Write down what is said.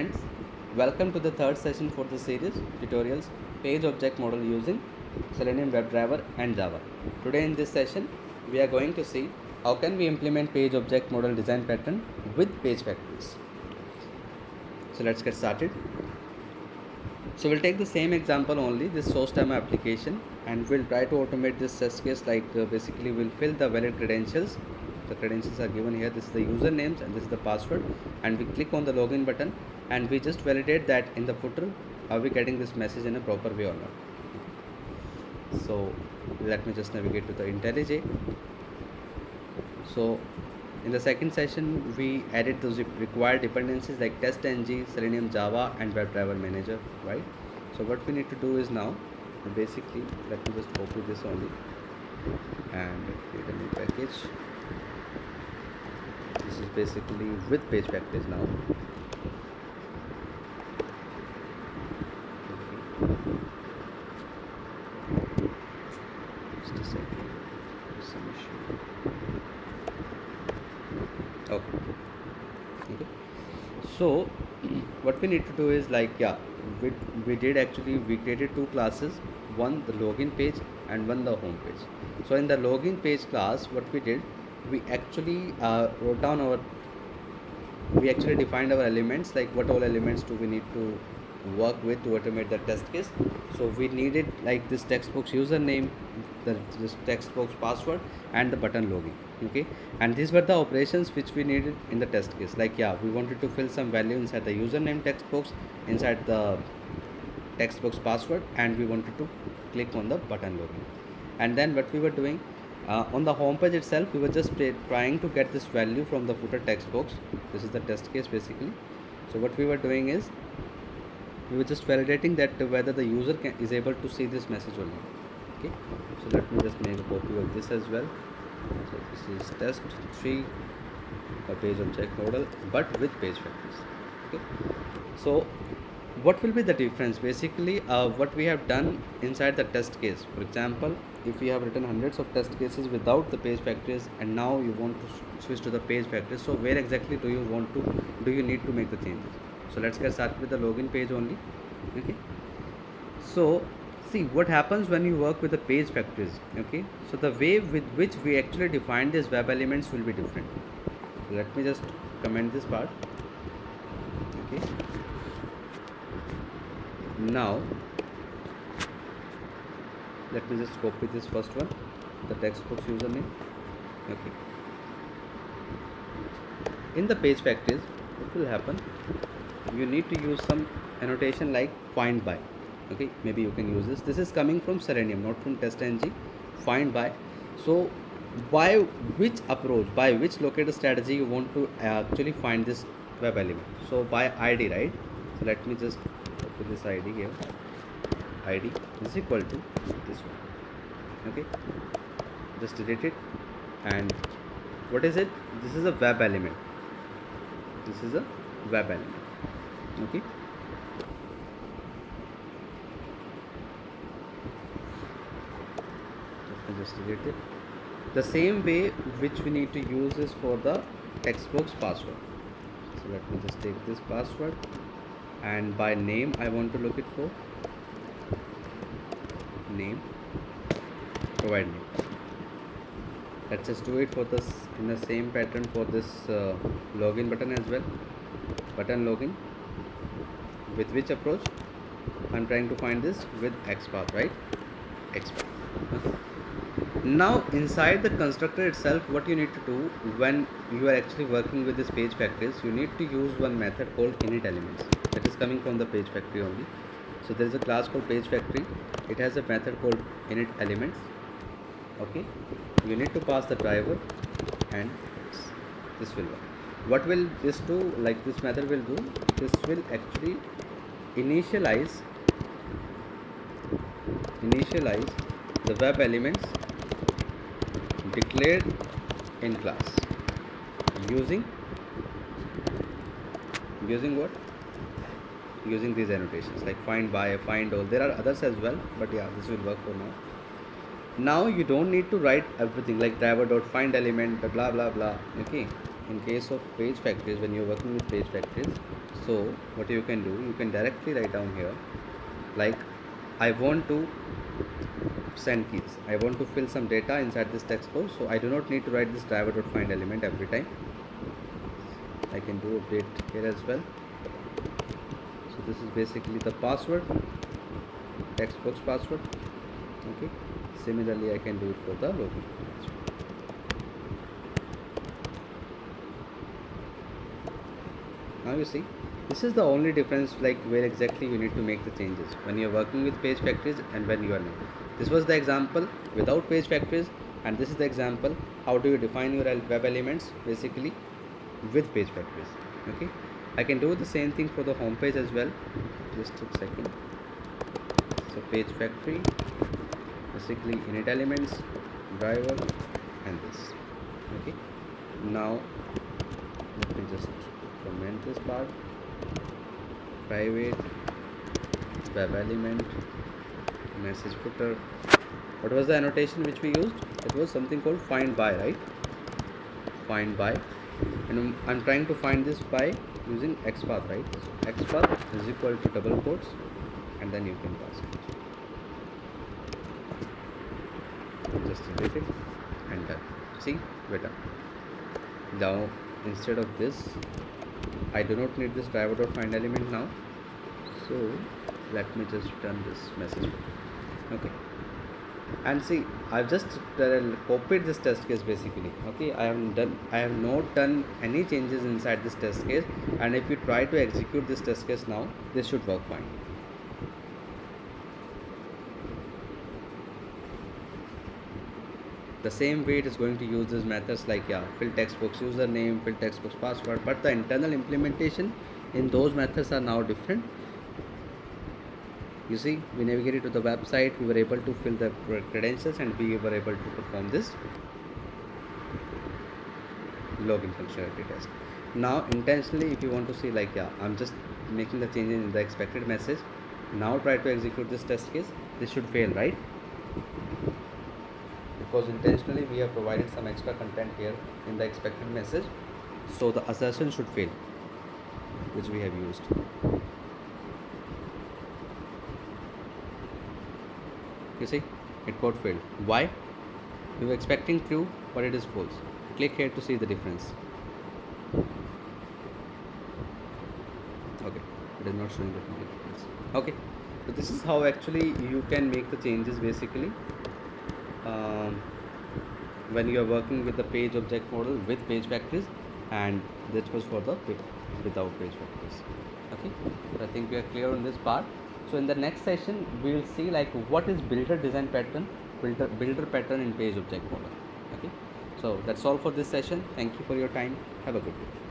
friends, welcome to the third session for the series tutorials page object model using Selenium WebDriver and Java. Today in this session we are going to see how can we implement page object model design pattern with page factories. So let's get started. So we'll take the same example only, this source demo application, and we'll try to automate this test case basically we'll fill the valid credentials. The credentials are given here. This is the usernames and this is the password, and we click on the login button and we just validate that in the footer are we getting this message in a proper way or not. So let me just navigate to the IntelliJ. So in the second session we added those required dependencies like testng, Selenium, Java and WebDriver manager, right? So what we need to do is now basically let me just copy this only and create a new package. This is basically with page factories now. Just a second, there's some issue. Okay. So what we need to do is we created two classes, one the login page and one the home page. So in the login page class, what we did, we actually defined our elements, like what all elements do we need to work with to automate the test case. So we needed like this textbook's username, this textbook's password and the button login. Okay, and these were the operations which we needed in the test case. We wanted to fill some value inside the username textbooks, inside the textbook's password, and we wanted to click on the button login. And then what we were doing on the home page itself, we were just trying to get this value from the footer textbooks. This is the test case basically. So what we were doing is we were just validating that whether the user is able to see this message or not. Okay, so let me just make a copy of this as well. So this is test 3, a page object model but with page factories. Okay, so what will be the difference? Basically what we have done inside the test case, for example, if we have written hundreds of test cases without the page factories and now you want to switch to the page factories, so where exactly do you need to make the changes? So let's get started with the login page only. Okay, so see what happens when you work with the page factories. Okay, so the way with which we actually define these web elements will be different. Let me just comment this part. Okay, now let me just copy this first one, the textbook's username. Okay, in the page factories what will happen, you need to use some annotation like find by. Okay, maybe you can use this is coming from Selenium, not from testng. Find by. So by which approach, by which locator strategy you want to actually find this web element? So by id, right? So let me just put this id here. Id is equal to this one. Okay, just delete it. And what is it? This is a web element. This is a web element. Okay, just delete it. The same way which we need to use is for the textbook's password. So let me just take this password and by name I want to look it for name, provide name. Let's just do it for this in the same pattern for this login button as well. Button login, with which approach I'm trying to find this with XPath, right? XPath. Okay. Now inside the constructor itself, what you need to do when you are actually working with this page factories, you need to use one method called init elements, that is coming from the page factory only. So there is a class called page factory, it has a method called init elements. Okay, you need to pass the driver and this will work. What will this do, like this method will do, this will actually initialize the web elements declared in class using what? Using these annotations like find by, find all. There are others as well, but yeah, this will work for now. Now you don't need to write everything like driver.find element blah blah blah. Okay, in case of page factories, when you're working with page factories, So what you can do, you can directly write down here like I want to send keys. I want to fill some data inside this text box, so I do not need to write this driver.find element every time. I can do update here as well. So this is basically the password, text box password. Okay. Similarly, I can do it for the login. Now you see, this is the only difference, like where exactly you need to make the changes when you are working with page factories and when you are not. This was the example without page factories, and this is the example how do you define your web elements basically with page factories. Okay, I can do the same thing for the home page as well. Just a second. So page factory, basically init elements, driver, and this. Okay, now let me just comment this part. Private web element message footer. What was the annotation which we used? It was something called find by, right? Find by, and I'm trying to find this by using xpath, right? So xpath is equal to double quotes, and then you can pass it. Just delete it and done. See, we're done. Now instead of this, I do not need this driver.find element now, so let me just run this message. Okay, and see, I've just copied this test case basically. Okay, I have not done any changes inside this test case, and if you try to execute this test case now, this should work fine. The same way it is going to use these methods like fill text box username, fill text box password, but the internal implementation in those methods are now different. You see, we navigated to the website, we were able to fill the credentials, and we were able to perform this login functionality test. Now intentionally, if you want to see like I'm just making the change in the expected message, now try to execute this test case, this should fail, right? Because intentionally we have provided some extra content here in the expected message, so the assertion should fail, which we have used. You see, it got failed. Why? We were expecting true, but it is false. Click here to see the difference. Okay, it is not showing the difference. Okay, so this is how actually you can make the changes basically when you are working with the page object model with page factories, and that was for the without page factories. Okay, so I think we are clear on this part. So in the next session we will see like what is builder design pattern, builder pattern in page object model. Okay, so that's all for this session. Thank you for your time. Have a good day.